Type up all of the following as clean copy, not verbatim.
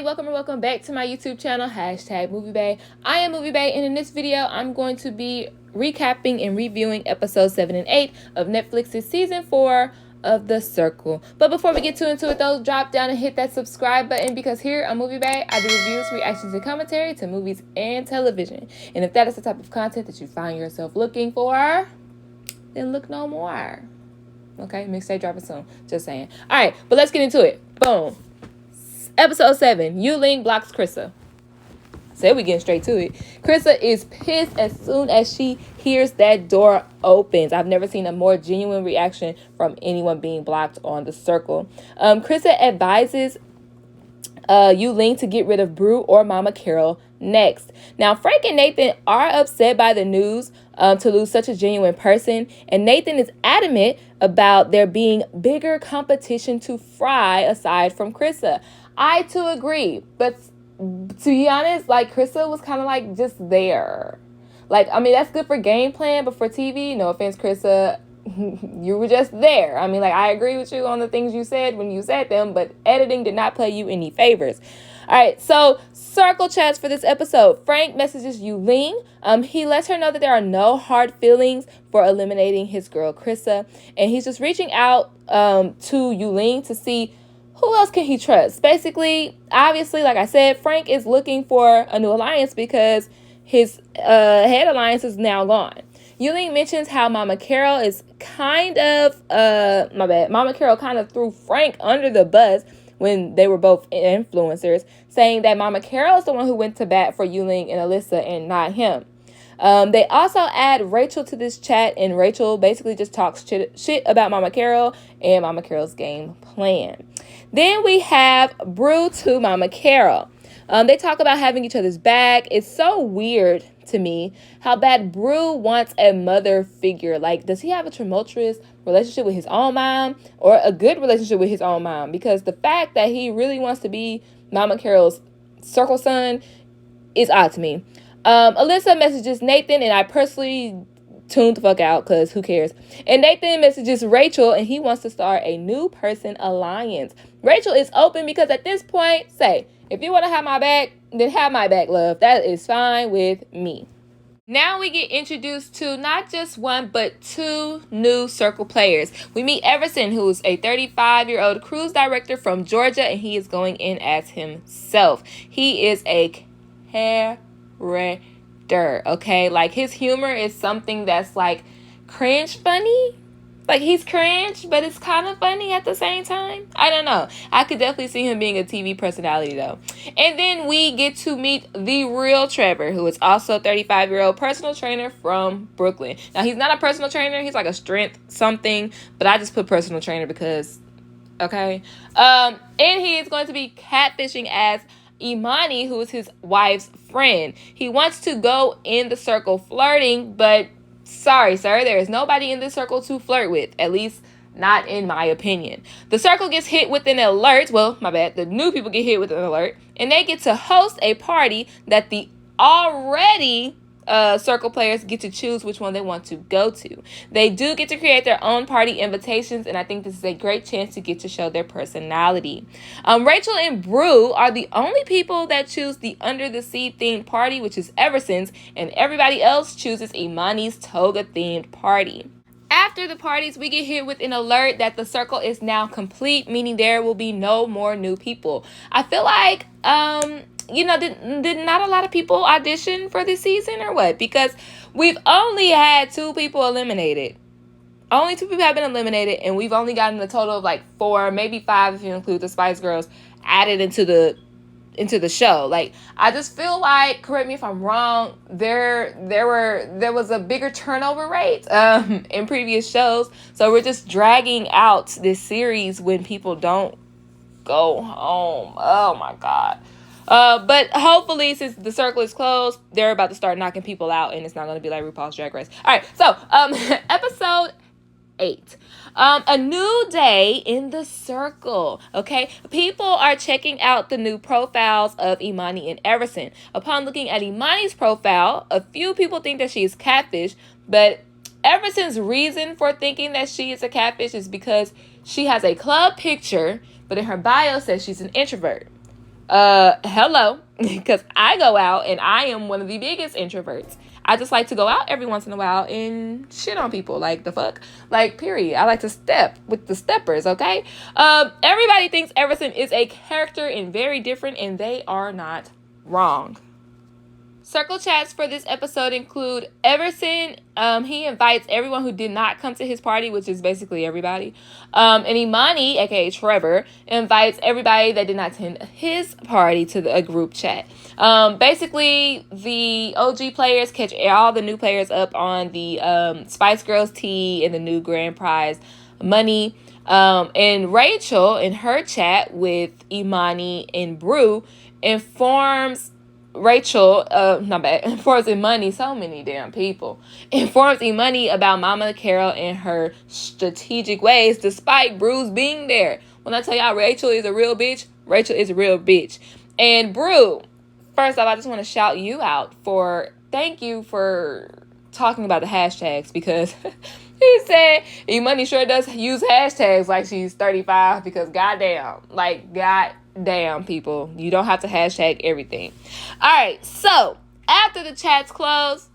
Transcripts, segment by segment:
welcome or welcome back to my YouTube channel, #MovieBae. I am MovieBae, and in this video, I'm going to be recapping and reviewing episodes 7 and 8 of Netflix's season 4 of The Circle. But before we get too into it though, drop down and hit that subscribe button, because here on MovieBae, I do reviews, reactions, and commentary to movies and television. And if that is the type of content that you find yourself looking for, then look no more. Okay, mixtape dropping soon. Just saying. All right, but let's get into it. Boom. Episode 7, Yu-Ling blocks Krista. Said we getting straight to it. Krista is pissed as soon as she hears that door opens. I've never seen a more genuine reaction from anyone being blocked on The Circle. Krista advises Yu-Ling to get rid of Brew or Mama Carol next. Now, Frank and Nathan are upset by the news to lose such a genuine person, and Nathan is adamant about there being bigger competition to Fry aside from Krista. I too agree, but to be honest, like, Krista was kind of like just there. Like, I mean, that's good for game plan, but for TV, no offense, Krista, you were just there. I mean, like, I agree with you on the things you said when you said them, but editing did not play you any favors. All right, so circle chats for this episode. Frank messages Yu-Ling. He lets her know that there are no hard feelings for eliminating his girl Krista, and he's just reaching out to Yu-Ling to see who else can he trust. Basically, obviously, like I said, Frank is looking for a new alliance because his head alliance is now gone. Yu-Ling mentions how Mama Carol is kind of, Mama Carol kind of threw Frank under the bus when they were both influencers, saying that Mama Carol is the one who went to bat for Yu-Ling and Alyssa and not him. They also add Rachel to this chat, and Rachel basically just talks shit about Mama Carol and Mama Carol's game plan. Then we have Brew to Mama Carol. They talk about having each other's back. It's so weird to me how bad Brew wants a mother figure. Like, does he have a tumultuous relationship with his own mom, or a good relationship with his own mom? Because the fact that he really wants to be Mama Carol's circle son is odd to me. Alyssa messages Nathan, and I personally tuned the fuck out because who cares? And Nathan messages Rachel, and he wants to start a new person alliance. Rachel is open because at this point, say, if you want to have my back, then have my back, love. That is fine with me. Now we get introduced to not just one, but two new Circle players. We meet Everson, who's a 35-year-old cruise director from Georgia, and he is going in as himself. He is a character, okay? Like, his humor is something that's like cringe funny. Like, he's cringe, but it's kind of funny at the same time. I don't know. I could definitely see him being a TV personality, though. And then we get to meet the real Trevor, who is also a 35-year-old personal trainer from Brooklyn. Now, he's not a personal trainer. He's like a strength something, but I just put personal trainer because, okay? And he is going to be catfishing as Imani, who is his wife's friend. He wants to go in the circle flirting, but sorry, sir, there is nobody in this circle to flirt with, at least not in my opinion. The circle gets hit with an alert. Well, my bad. The new people get hit with an alert, and they get to host a party that the already circle players get to choose which one they want to go to. They do get to create their own party invitations, and I think this is a great chance to get to show their personality. Rachel and Brew are the only people that choose the Under the Sea themed party, which is Everson's, and everybody else chooses Imani's toga themed party. After the parties, we get hit with an alert that the circle is now complete, meaning there will be no more new people. I feel like, did not a lot of people audition for this season or what? Because we've only had 2 people eliminated. Only 2 people have been eliminated, and we've only gotten a total of like 4, maybe 5 if you include the Spice Girls added into the show. Like, I just feel like, correct me if I'm wrong, there was a bigger turnover rate in previous shows. So we're just dragging out this series when people don't go home. Oh my God. But hopefully, since the circle is closed, they're about to start knocking people out, and it's not going to be like RuPaul's Drag Race. All right, so episode 8. A new day in the circle. Okay, people are checking out the new profiles of Imani and Everson. Upon looking at Imani's profile, a few people think that she is catfish, but Everson's reason for thinking that she is a catfish is because she has a club picture, but in her bio says she's an introvert. Hello, because I go out and I am one of the biggest introverts. I just like to go out every once in a while and shit on people. Like, the fuck? Like, period. I like to step with the steppers, okay? Everybody thinks Everson is a character and very different, and they are not wrong. Circle chats for this episode include Everson. He invites everyone who did not come to his party, which is basically everybody. And Imani, aka Trevor, invites everybody that did not attend his party to a group chat. Basically, the OG players catch all the new players up on the Spice Girls tea and the new grand prize money. And Rachel, in her chat with Imani and Brew, informs informs Imani, so many damn people, informs Imani about Mama Carol and her strategic ways despite Bruce being there. When I tell y'all Rachel is a real bitch, Rachel is a real bitch. And Brew, first off, I just want to shout you out thank you for talking about the hashtags, because he said Imani sure does use hashtags like she's 35, because goddamn, people, you don't have to hashtag everything. All right, so after the chats close,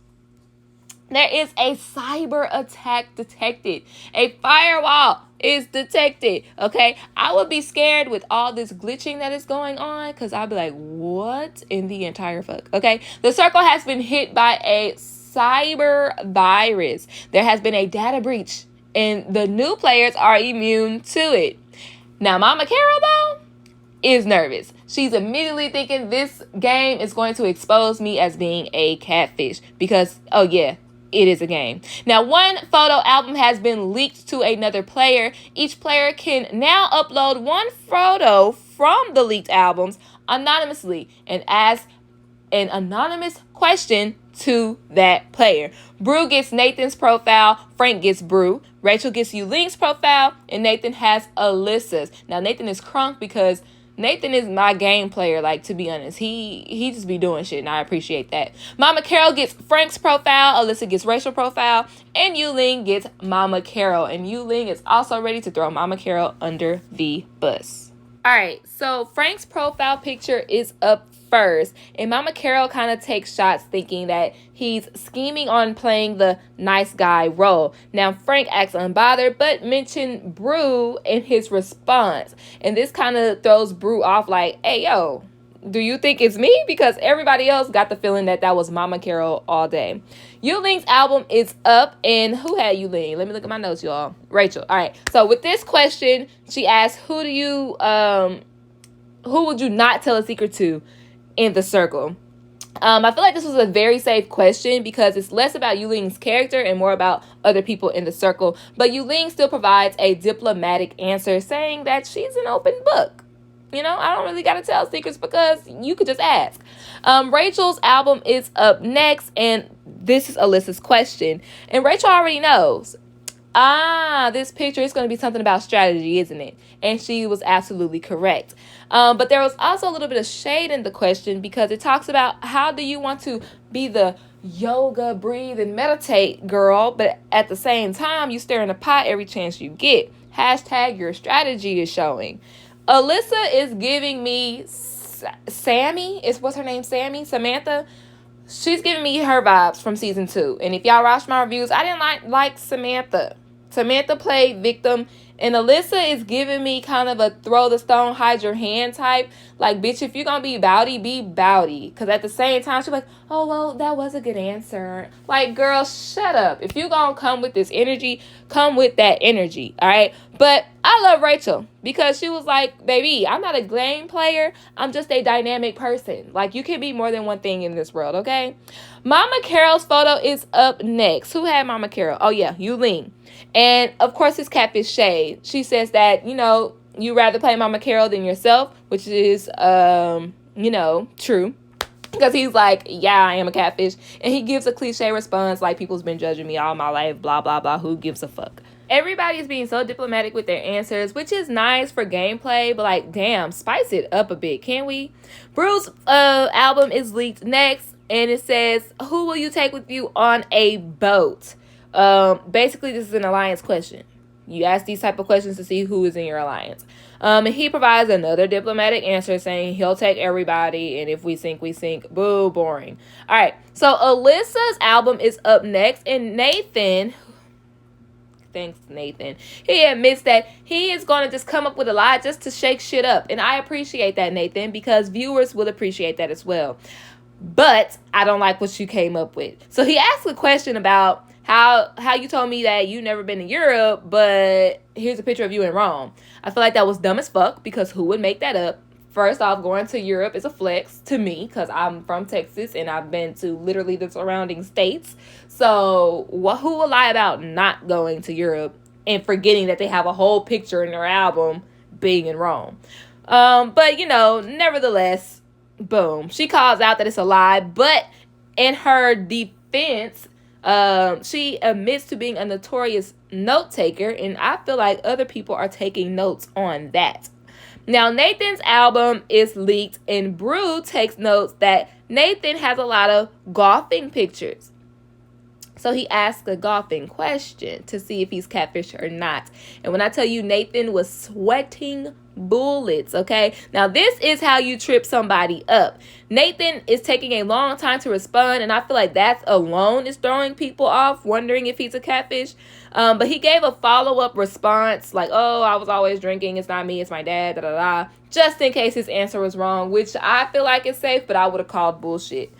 there is a cyber attack detected. A firewall is detected, okay? I would be scared with all this glitching that is going on, because I'd be like, what in the entire fuck, okay? The circle has been hit by a cyber virus. There has been a data breach, and the new players are immune to it. Now, Mama Carol, though, is nervous. She's immediately thinking this game is going to expose me as being a catfish, because, oh yeah, it is a game. Now, one photo album has been leaked to another player. Each player can now upload one photo from the leaked albums anonymously and ask an anonymous question to that player. Brew gets Nathan's profile, Frank gets Brew, Rachel gets Yulink's profile, and Nathan has Alyssa's. Now, Nathan is crunk because Nathan is my game player, like, to be honest. He just be doing shit, and I appreciate that. Mama Carol gets Frank's profile, Alyssa gets Rachel's profile, and Yulink gets Mama Carol. And Yulink is also ready to throw Mama Carol under the bus. All right, so Frank's profile picture is up first, and Mama Carol kind of takes shots thinking that he's scheming on playing the nice guy role. Now, Frank acts unbothered, but mentioned Brew in his response, and this kind of throws Brew off like, hey, yo, do you think it's me? Because everybody else got the feeling that was Mama Carol all day. Yulink's album is up, and who had Yulink? Let me look at my notes, y'all. Rachel. All right, so with this question, she asked, who would you not tell a secret to in the circle? I feel like this was a very safe question because it's less about Yulink's character and more about other people in the circle. But Yulink still provides a diplomatic answer saying that she's an open book. You know, I don't really got to tell secrets because you could just ask. Rachel's album is up next, and this is Alyssa's question. And Rachel already knows. This picture is going to be something about strategy, isn't it? And she was absolutely correct. But there was also a little bit of shade in the question because it talks about how do you want to be the yoga, breathe, and meditate girl, but at the same time, you stir in the pot every chance you get. Hashtag your strategy is showing. Alyssa is giving me Sammy. What's her name? Samantha. She's giving me her vibes from season 2. And if y'all watch my reviews, I didn't like Samantha. Samantha played victim, and Alyssa is giving me kind of a throw the stone, hide your hand type. Like, bitch, if you're going to be bowdy, be bowdy. Because at the same time, she's like, oh, well, that was a good answer. Like, girl, shut up. If you're going to come with this energy, come with that energy, all right? But I love Rachel because she was like, baby, I'm not a game player. I'm just a dynamic person. Like, you can be more than one thing in this world, okay? Mama Carol's photo is up next. Who had Mama Carol? Oh, yeah, Yulink. And, of course, it's Catfish Shade. She says that, you rather play Mama Carol than yourself, which is, true. Because he's like, yeah, I am a catfish. And he gives a cliche response like, people's been judging me all my life, blah, blah, blah. Who gives a fuck? Everybody's being so diplomatic with their answers, which is nice for gameplay, but like, damn, spice it up a bit, can we? Brew's album is leaked next, and it says, who will you take with you on a boat? Basically, this is an alliance question. You ask these type of questions to see who is in your alliance. And he provides another diplomatic answer saying he'll take everybody, and if we sink, we sink. Boo, boring. All right, so Alyssa's album is up next, and Nathan, thanks Nathan, he admits that he is going to just come up with a lie just to shake shit up. And I appreciate that, Nathan, because viewers will appreciate that as well. But I don't like what you came up with. So he asked a question about how you told me that you never been to Europe, but here's a picture of you in Rome. I feel like that was dumb as fuck, because who would make that up? First off, going to Europe is a flex to me because I'm from Texas and I've been to literally the surrounding states. So who will lie about not going to Europe and forgetting that they have a whole picture in their album being in Rome? But, nevertheless, boom. She calls out that it's a lie, but in her defense, she admits to being a notorious note taker, and I feel like other people are taking notes on that. Now, Nathan's album is leaked, and Brew takes notes that Nathan has a lot of golfing pictures. So he asked a golfing question to see if he's catfish or not. And when I tell you Nathan was sweating bullets, okay? Now, this is how you trip somebody up. Nathan is taking a long time to respond, and I feel like that alone is throwing people off, wondering if he's a catfish. But he gave a follow-up response like, oh, I was always drinking. It's not me. It's my dad, da-da-da. Just in case his answer was wrong, which I feel like is safe, but I would have called bullshit.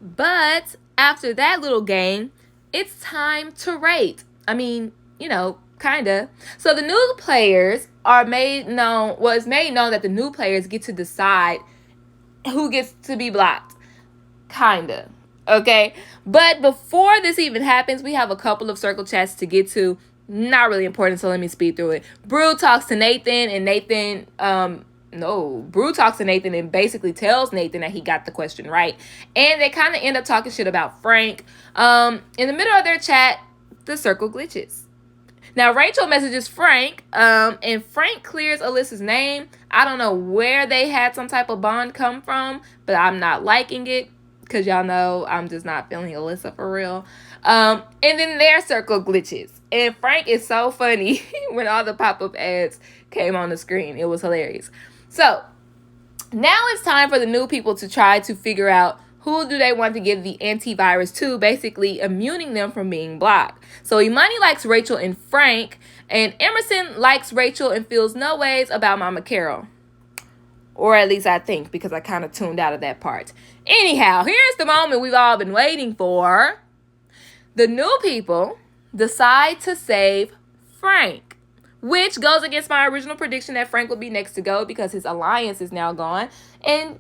But after that little game, it's time to rate. I mean, kinda. So the new players it's made known that the new players get to decide who gets to be blocked. Kinda. Okay? But before this even happens, we have a couple of circle chats to get to. Not really important, so let me speed through it. Brew talks to Nathan, and Brew talks to Nathan and basically tells Nathan that he got the question right. And they kind of end up talking shit about Frank. In the middle of their chat, the circle glitches. Now, Rachel messages Frank, and Frank clears Alyssa's name. I don't know where they had some type of bond come from, but I'm not liking it because y'all know I'm just not feeling Alyssa for real. And then their circle glitches. And Frank is so funny when all the pop-up ads came on the screen. It was hilarious. So, now it's time for the new people to try to figure out who do they want to give the antivirus to, basically immuning them from being blocked. So Imani likes Rachel and Frank, and Emerson likes Rachel and feels no ways about Mama Carol. Or at least I think, because I kind of tuned out of that part. Anyhow, here's the moment we've all been waiting for. The new people decide to save Frank, which goes against my original prediction that Frank will be next to go because his alliance is now gone.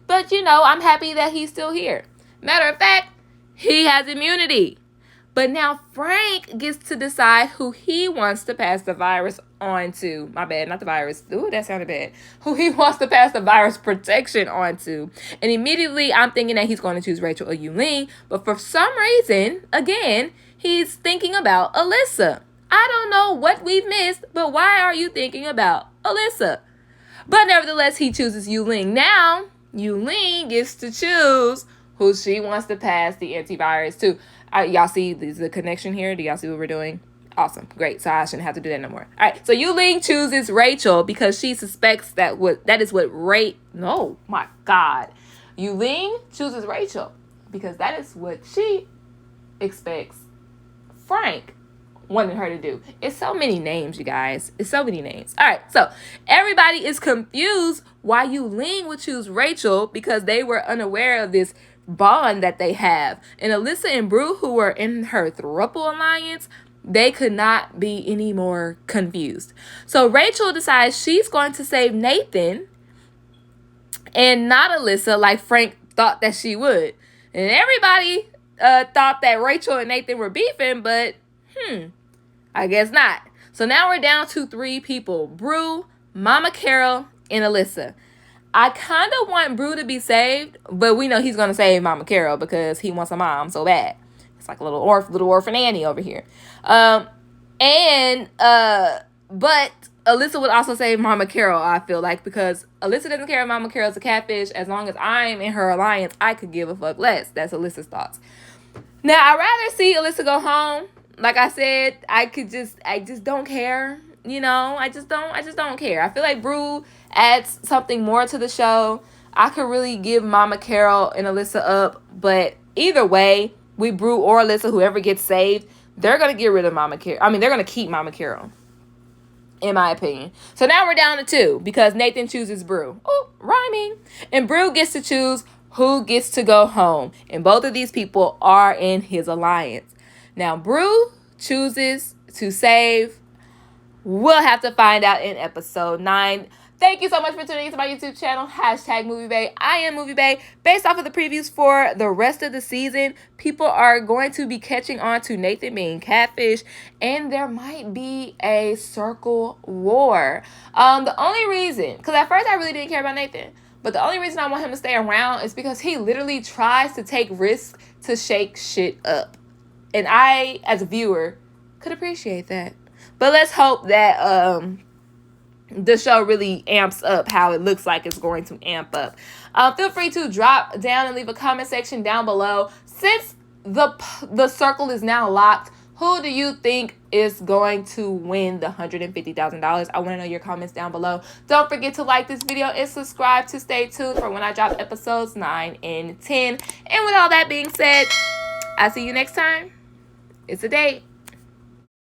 But I'm happy that he's still here. Matter of fact, he has immunity. But now Frank gets to decide who he wants to pass the virus on to. My bad, not the virus. Ooh, that sounded bad. Who he wants to pass the virus protection on to. And immediately I'm thinking that he's going to choose Rachel or Yuling. But for some reason, again, he's thinking about Alyssa. I don't know what we've missed, but why are you thinking about Alyssa? But nevertheless, he chooses Yuling. Now, Yuling gets to choose who she wants to pass the antivirus to. Y'all see the connection here? Do y'all see what we're doing? Awesome. Great. So I shouldn't have to do that no more. All right. So Yuling chooses Rachel because she suspects that is what no, my God. Yuling chooses Rachel because that is what she expects Frank wanted her to do. It's so many names, you guys. It's so many names. All right. So everybody is confused why Yuling would choose Rachel because they were unaware of this bond that they have. And Alyssa and Brew, who were in her throuple alliance, they could not be any more confused. So Rachel decides she's going to save Nathan and not Alyssa like Frank thought that she would. And everybody thought that Rachel and Nathan were beefing, but I guess not. So now we're down to 3 people. Brew, Mama Carol, and Alyssa. I kind of want Brew to be saved, but we know he's going to save Mama Carol because he wants a mom so bad. It's like a little orphan Annie over here. But Alyssa would also save Mama Carol, I feel like, because Alyssa doesn't care if Mama Carol's a catfish. As long as I'm in her alliance, I could give a fuck less. That's Alyssa's thoughts. Now, I'd rather see Alyssa go home. Like I said, I just don't care. You know, I just don't care. I feel like Brew adds something more to the show. I could really give Mama Carol and Alyssa up, but either way, we Brew or Alyssa, whoever gets saved, they're gonna get rid of Mama Carol. I mean, they're gonna keep Mama Carol, in my opinion. So now we're down to 2 because Nathan chooses Brew. Oh, rhyming. And Brew gets to choose who gets to go home. And both of these people are in his alliance. Now, Brew chooses to save. We'll have to find out in episode 9. Thank you so much for tuning into my YouTube channel, #MovieBay. I am MovieBay. Based off of the previews for the rest of the season, people are going to be catching on to Nathan being catfish, and there might be a circle war. The only reason, because at first I really didn't care about Nathan, but the only reason I want him to stay around is because he literally tries to take risks to shake shit up. And I, as a viewer, could appreciate that. But let's hope that the show really amps up how it looks like it's going to amp up. Feel free to drop down and leave a comment section down below. Since the circle is now locked, who do you think is going to win the $150,000? I want to know your comments down below. Don't forget to like this video and subscribe to stay tuned for when I drop episodes 9 and 10. And with all that being said, I'll see you next time. It's a date.